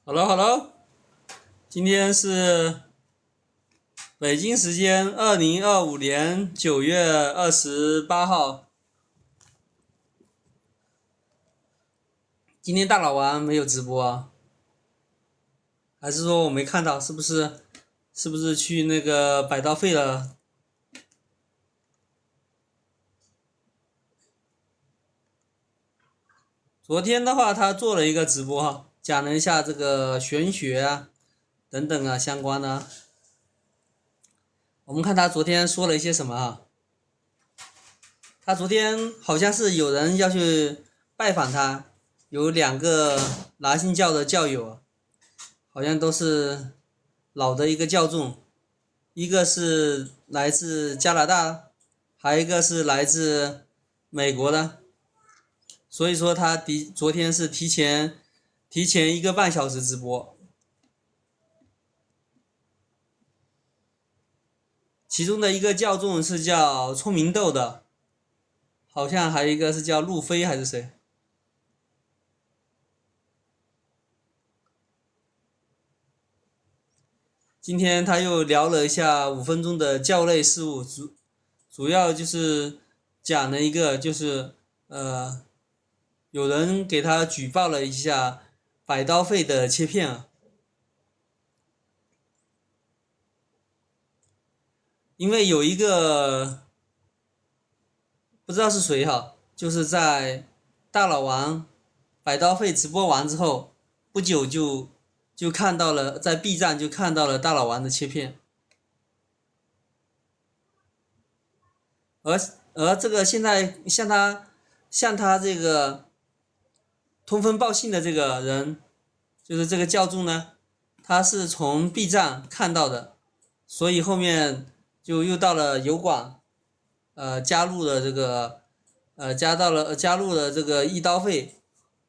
Hello，今天是北京时间2025年9月28号。今天大佬玩没有直播啊？还是说我没看到？是不是去那个百刀废了？昨天的话，他做了一个直播哈，讲了一下这个玄学啊等等啊相关的啊。我们看他昨天说了一些什么啊？他昨天好像是有人要去拜访他，有2个拿信教的教友，好像都是老的一个教众，一个是来自加拿大，还有一个是来自美国的，所以说他昨天是提前1个半小时直播，其中的一个教众是叫聪明豆的，好像还有一个是叫路飞还是谁。今天他又聊了一下5分钟的教内事务，主要就是讲了一个就是有人给他举报了一下百刀废的切片啊，因为有一个不知道是谁哈，就是在大佬王百刀废直播完之后不久就看到了，在 B 站就看到了大佬王的切片，而这个现在向他这个通风报信的这个人，就是这个教众呢，他是从 B 站看到的，所以后面就又到了油管，加入了这个，加入了这个一刀废，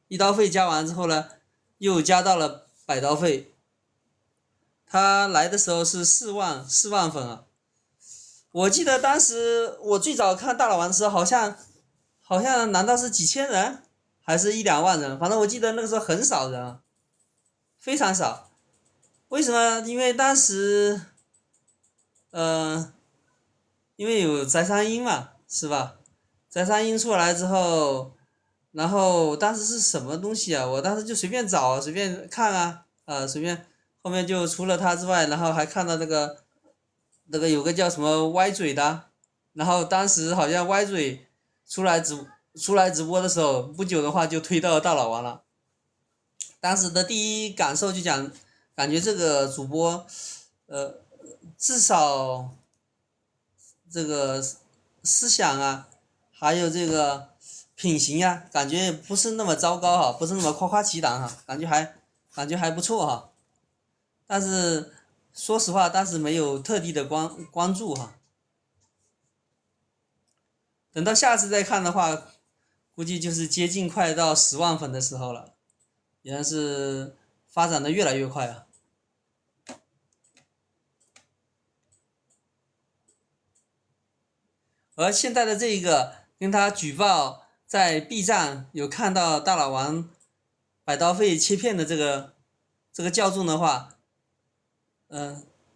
一刀废加完之后呢，又加到了百刀废。他来的时候是4万粉啊，我记得当时我最早看大佬玩的时候，好像难道是几千人，还是1-2万人？反正我记得那个时候很少人啊，非常少。为什么？因为当时，呃，因为有翟三英嘛，是吧？翟三英出来之后，然后当时是什么东西啊？我当时就随便找，随便看啊，随便，后面就除了他之外，然后还看到那个有个叫什么歪嘴的，然后当时好像歪嘴出来直出来直播的时候，不久的话就推到大佬王了。当时的第一感受就讲，感觉这个主播，呃，至少这个思想啊，还有这个品行啊，感觉不是那么糟糕哈，不是那么夸夸其谈哈，感觉还不错哈。但是说实话，当时没有特地的关注哈。等到下次再看的话，估计就是接近快到10万粉的时候了，也是发展的越来越快啊。而现在的这一个跟他举报在 B 站有看到大佬王百刀废切片的这个教众的话，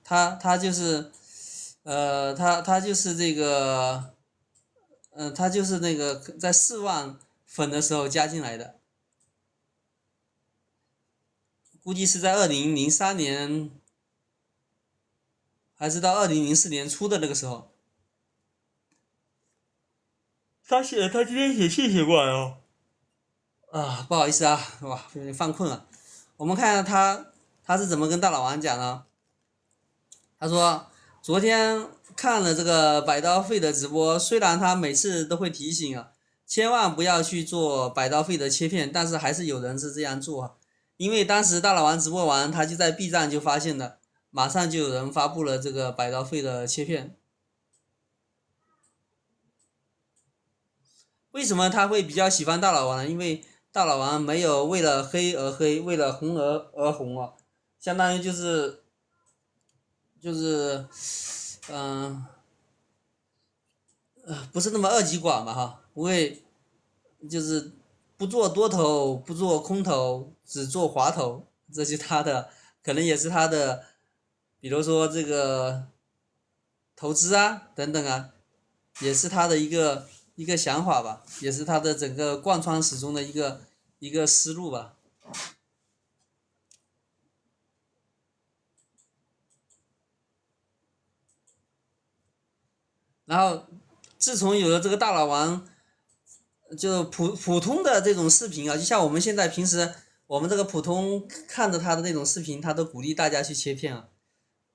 他就是，他就是这个，他就是那个在4万粉的时候加进来的，估计是在2003年还是到2004年初的那个时候。他今天写信写过来哦。不好意思啊，哇，有点犯困了。我们看看他是怎么跟大佬王讲的。他说昨天看了这个百刀废的直播，虽然他每次都会提醒啊，千万不要去做百刀废的切片，但是还是有人是这样做啊。因为当时大佬王直播完，他就在 B 站就发现了，马上就有人发布了这个百刀废的切片。为什么他会比较喜欢大佬王呢？因为大佬王没有为了黑而黑，为了红而红啊，相当于就是不是那么二极管嘛哈，不会就是不做多头，不做空头，只做滑头，这是他的，可能也是他的，比如说这个投资啊等等啊，也是他的一个想法吧，也是他的整个贯穿始终的一个思路吧。然后自从有了这个大佬王，就普通的这种视频啊，就像我们现在平时我们这个普通看着他的那种视频，他都鼓励大家去切片啊。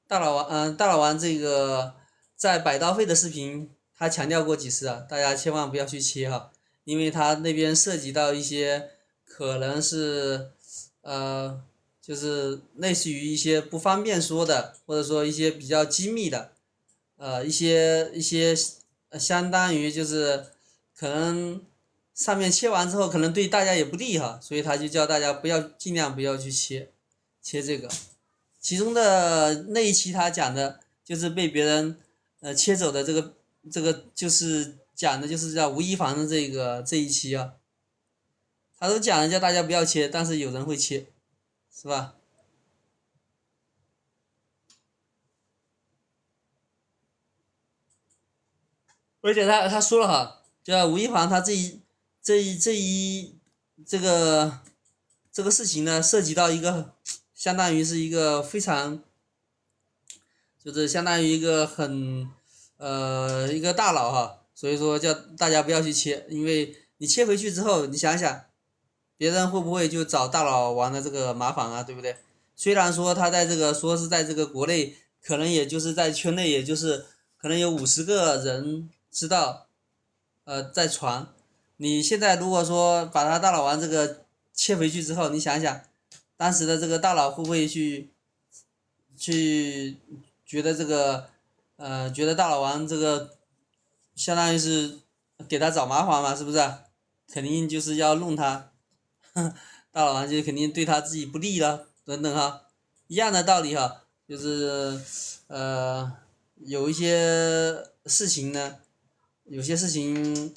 大佬王这个在百刀汇的视频，他强调过几次啊，大家千万不要去切哈，因为他那边涉及到一些可能是就是类似于一些不方便说的，或者说一些比较机密的，一些相当于就是可能上面切完之后，可能对大家也不利哈，所以他就叫大家不要尽量不要去切这个。其中的那一期他讲的就是被别人切走的这个就是讲的就是叫吴亦凡的这一期啊，他都讲了叫大家不要切，但是有人会切，是吧？而且他说了哈，叫吴亦凡他这个这个事情呢，涉及到一个相当于是一个非常就是相当于一个很一个大佬哈，所以说叫大家不要去切，因为你切回去之后，你想想，别人会不会就找大佬玩的这个麻烦啊，对不对？虽然说他在这个说是在这个国内，可能也就是在圈内，也就是可能有50个人知道，在传。你现在如果说把他大佬王这个切回去之后，你想想，当时的这个大佬会不会去觉得这个觉得大佬王这个相当于是给他找麻烦嘛，是不是？肯定就是要弄他，大佬王就肯定对他自己不利了，等等哈，一样的道理哈，就是有一些事情呢，有些事情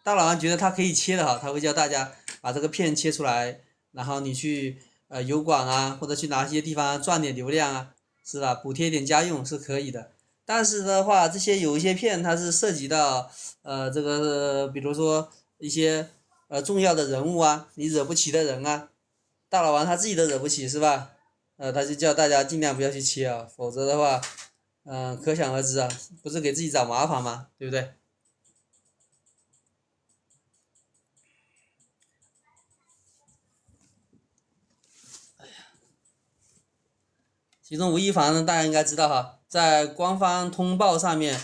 大佬觉得他可以切的哈，他会叫大家把这个片切出来，然后你去油管啊，或者去哪些地方赚点流量啊，是吧？补贴点家用是可以的。但是的话，这些有一些片它是涉及到这个比如说一些重要的人物啊，你惹不起的人啊，大佬王他自己都惹不起是吧？他就叫大家尽量不要去切啊，否则的话，可想而知啊，不是给自己找麻烦吗？对不对？其中吴亦凡呢，大家应该知道哈，在官方通报上面，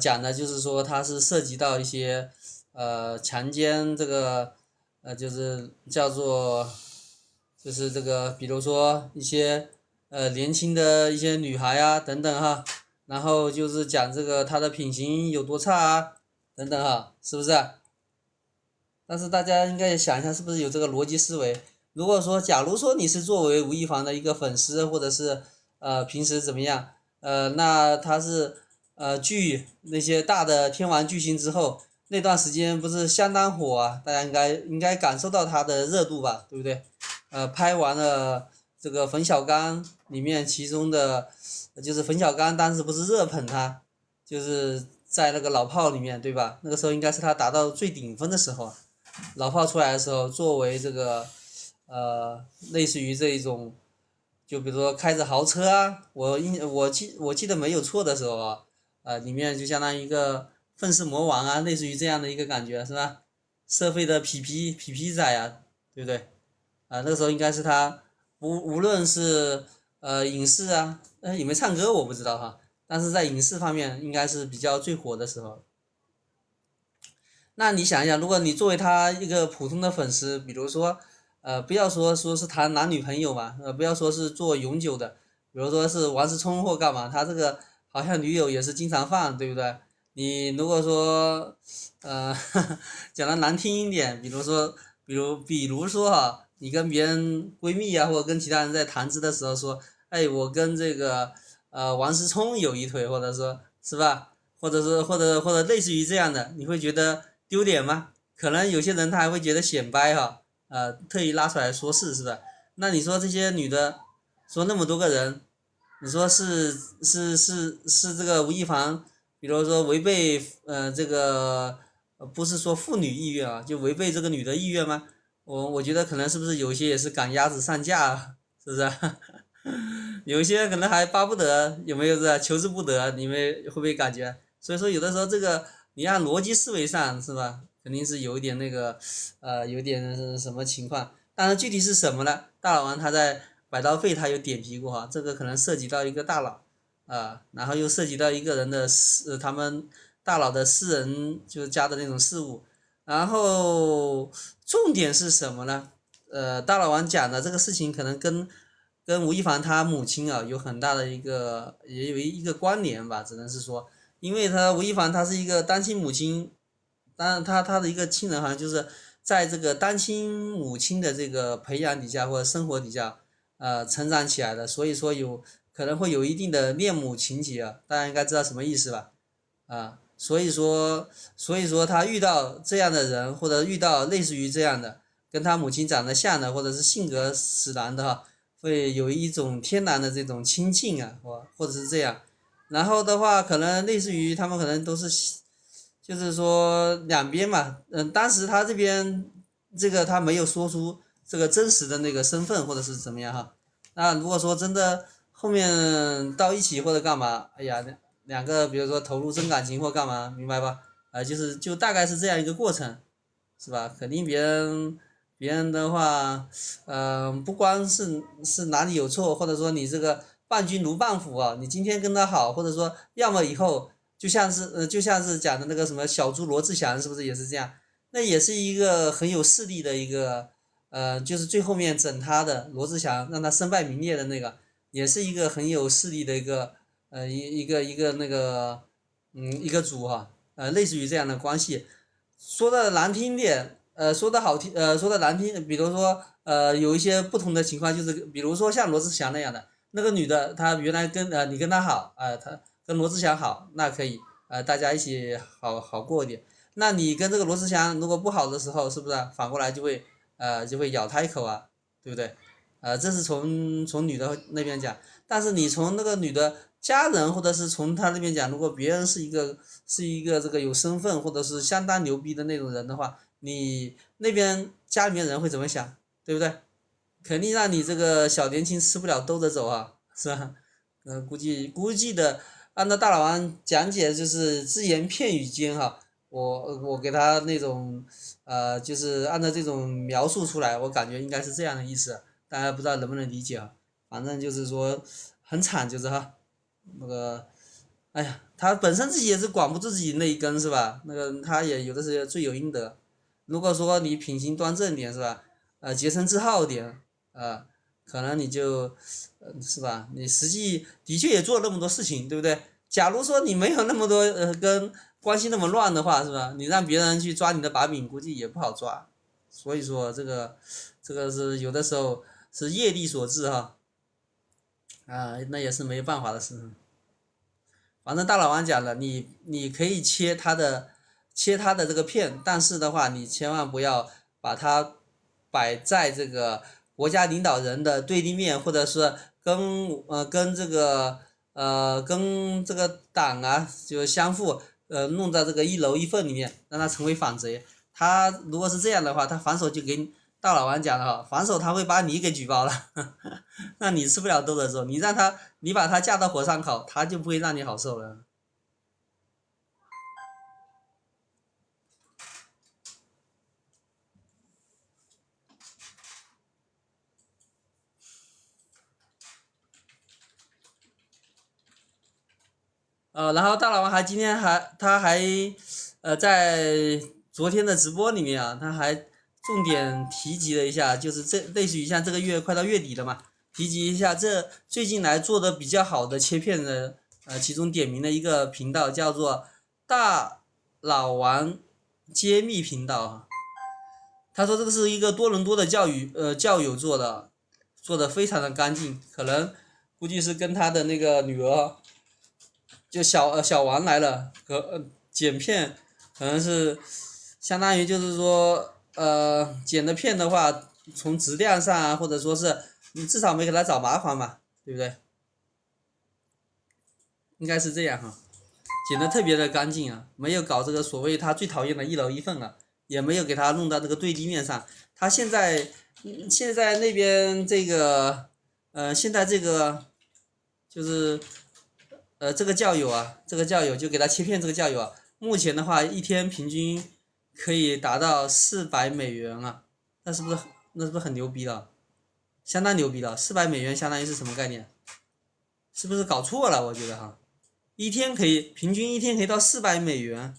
讲的就是说他是涉及到一些强奸这个就是叫做就是这个比如说一些年轻的一些女孩啊等等哈，然后就是讲这个他的品行有多差啊等等哈，是不是啊？但是大家应该也想一下，是不是有这个逻辑思维？如果说，假如说你是作为吴亦凡的一个粉丝，或者是平时怎么样，那他是继那些大的天王巨星之后，那段时间不是相当火啊？大家应该感受到他的热度吧，对不对？拍完了这个冯小刚里面其中的，就是冯小刚当时不是热捧他，就是在那个老炮里面，对吧？那个时候应该是他达到最顶峰的时候啊。老炮出来的时候，作为这个类似于这一种，就比如说开着豪车啊，我记得没有错的时候啊，里面就相当于一个愤世魔王啊，类似于这样的一个感觉是吧？社会的痞仔啊，对不对？那个时候应该是他无论是影视啊，有没有唱歌我不知道哈，但是在影视方面应该是比较最火的时候。那你想一想，如果你作为他一个普通的粉丝，比如说，不要说是谈男女朋友嘛，不要说是做永久的，比如说是王思聪或干嘛，他这个好像女友也是经常放，对不对？你如果说，讲的难听一点，比如说哈，你跟别人闺蜜啊，或者跟其他人在谈资的时候说，哎，我跟这个王思聪有一腿，或者说是吧？或者类似于这样的，你会觉得丢脸吗？可能有些人他还会觉得显摆哈，特意拉出来说事是吧？那你说这些女的，说那么多个人，你说是这个吴亦凡，比如说违背这个不是说妇女意愿啊，就违背这个女的意愿吗？我觉得可能是不是有些也是赶鸭子上架啊，是不是？有些可能还巴不得有没有是求之不得，你们会不会感觉？所以说有的时候这个你按逻辑思维上是吧，肯定是有一点那个有点是什么情况，但是具体是什么呢？大佬王他在百刀费他有点评过哈，这个可能涉及到一个大佬然后又涉及到一个人的他们大佬的私人就是家的那种事务，然后重点是什么呢？大佬王讲的这个事情可能跟吴亦凡他母亲有很大的也有一个关联吧，只能是说，因为吴亦凡他是一个单亲母亲，当然他的一个亲人好像就是在这个单亲母亲的这个培养底下或者生活底下成长起来的，所以说可能会有一定的恋母情节大家应该知道什么意思吧？所以说他遇到这样的人，或者遇到类似于这样的，跟他母亲长得像的，或者是性格使然的会有一种天然的这种亲近或者是这样。然后的话，可能类似于他们可能都是，就是说两边嘛，当时他这边这个他没有说出这个真实的那个身份或者是怎么样那如果说真的后面到一起或者干嘛，哎呀，两个比如说投入真感情或干嘛，明白吧？就大概是这样一个过程，是吧？肯定别人的话，不光是哪里有错，或者说你这个伴君如伴虎你今天跟他好，或者说要么以后就像是讲的那个什么小猪罗志祥，是不是也是这样？那也是一个很有势力的一个，就是最后面整他的罗志祥，让他身败名裂的那个，也是一个很有势力的一个，一个那个，一个组类似于这样的关系。说的难听点，说的好听，说的难听，比如说，有一些不同的情况，就是比如说像罗志祥那样的，那个女的，她原来你跟她好，她跟罗志祥好，那可以，大家一起好过一点。那你跟这个罗志祥如果不好的时候，是不是反过来就会咬他一口对不对？这是从女的那边讲，但是你从那个女的家人或者是从她那边讲，如果别人是一个这个有身份或者是相当牛逼的那种人的话，你那边家里面人会怎么想，对不对？肯定让你这个小年轻吃不了兜着走是吧？估计的，按照大老王讲解就是只言片语间我给他那种就是按照这种描述出来，我感觉应该是这样的意思，大家不知道能不能理解反正就是说很惨，就是那个，哎呀，他本身自己也是管不住自己那一根是吧？那个他也有的是罪有应得。如果说你品行端正点是吧？洁身自好点可能你是吧？你实际的确也做了那么多事情，对不对？假如说你没有那么多跟关系那么乱的话，是吧？你让别人去抓你的把柄，估计也不好抓。所以说这个是有的时候是业力所致那也是没办法的事。反正大老王讲了，你可以切他的这个片，但是的话，你千万不要把它摆在这个国家领导人的对立面，或者是跟这个党就相互弄到这个一楼一缝里面，让他成为反贼。他如果是这样的话，他反手就给大老王讲了反手他会把你给举报了，那你吃不了兜着走，你把他架到火上烤，他就不会让你好受了。然后大老王他还在昨天的直播里面他还重点提及了一下，就是这类似于像这个月快到月底了嘛，提及一下这最近来做的比较好的切片的其中点名的一个频道叫做大老王揭秘频道他说这个是一个多伦多的教友做的非常的干净，可能估计是跟他的那个女儿就小王来了，剪片可能是相当于就是说剪的片的话，从质量上啊，或者说是你至少没给他找麻烦嘛，对不对？应该是这样哈，剪得特别的干净啊，没有搞这个所谓他最讨厌的一楼一缝啊，也没有给他弄到这个对立面上。他现在那边这个现在这个就是这个教友啊，这个教友就给他切片，这个教友啊，目前的话一天平均可以达到$400啊，那是不是很牛逼了？相当牛逼了，$400相当于是什么概念？是不是搞错了？我觉得哈，平均一天可以到$400，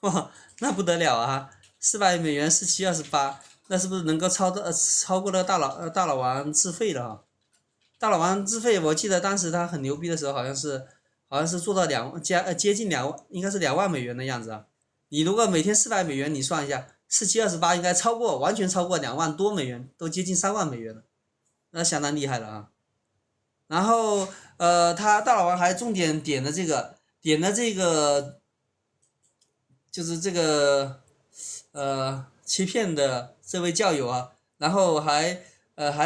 哇，那不得了啊！$4001728，那是不是能够超过了大老王自费了哈？大老王自费，我记得当时他很牛逼的时候，好像是做到接近2万，应该是$20000的样子啊。你如果每天$400，你算一下，1728应该完全超过$2万多，都接近3万美元了，那相当厉害了啊。然后他大老王还重点点了这个，就是这个切片的这位教友啊，然后还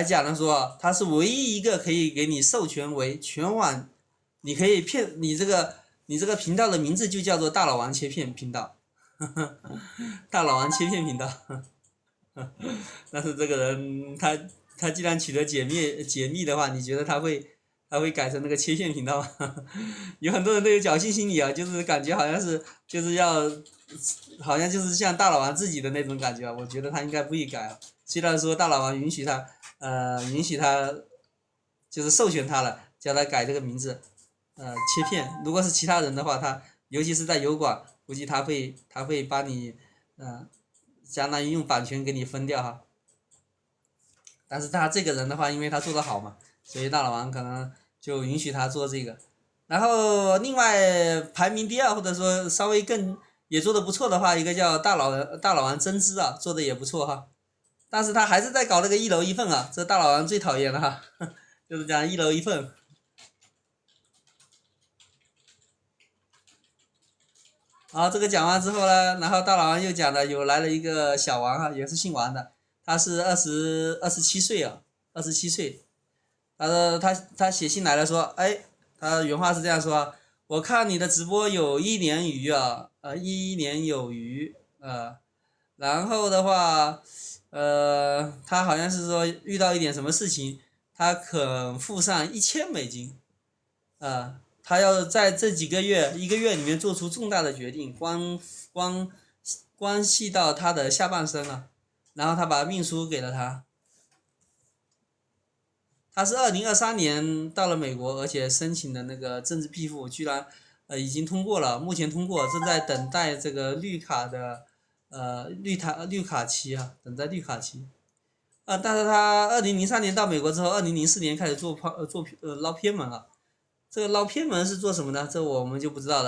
讲了说他是唯一一个可以给你授权为全网，你可以骗你这个频道的名字就叫做大老王切片频道，大老王切片频道。但是这个人他既然取得解密的话，你觉得他会改成那个切片频道吗？有很多人都有侥幸心理啊，就是感觉好像就是像大老王自己的那种感觉啊。我觉得他应该不会改啊。虽然说大老王允许他就是授权他了，叫他改这个名字，切片。如果是其他人的话，尤其是在油管，估计他会把你相当于用版权给你分掉哈。但是他这个人的话，因为他做得好嘛，所以大老王可能就允许他做这个。然后另外排名第二，或者说稍微也做得不错的话，一个叫大老王真知啊，做的也不错哈。但是他还是在搞那个一楼一缝啊，这大老王最讨厌了哈，就是讲一楼一缝。好，这个讲完之后呢，然后大老王又讲了，来了一个小王哈，也是姓王的，他是27岁啊，27岁。他说他写信来了说，哎，他原话是这样说：我看你的直播有1年余啊，1年有余，然后的话，他好像是说遇到一点什么事情，他肯付上$1000，他要在这1个月里面做出重大的决定，关系到他的下半生了，然后他把命书给了他。他是2023年到了美国，而且申请的那个政治庇护居然已经通过了，目前通过，正在等待这个绿卡的绿卡期啊，等待绿卡期。但是他2003年到美国之后，2004年开始捞偏门啊。这个捞偏门是做什么呢？这我们就不知道了。